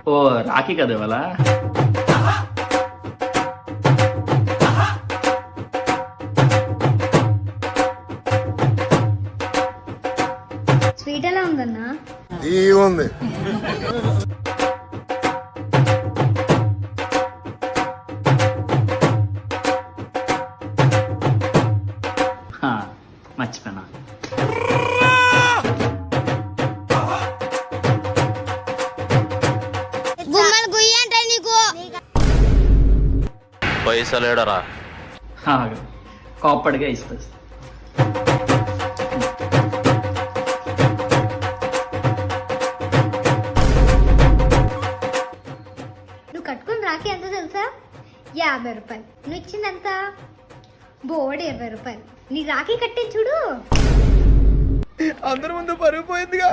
ఓ రాఖీ కదా ఇవాళ. స్వీట్ ఎలా ఉందన్నా? ఉంది. మర్చిపోయినా. పైసలేడరా కోప్పడిగా ఇస్తా. నువ్వు కట్టుకుని రాఖీ ఎంత తెలుసా? 50 రూపాయలు. నువ్వు ఇచ్చింది ఎంత? బోర్డు 20 రూపాయలు. నీ రాఖీ కట్టింది చూడు. అందరి ముందు పరుగు పోయిందిగా.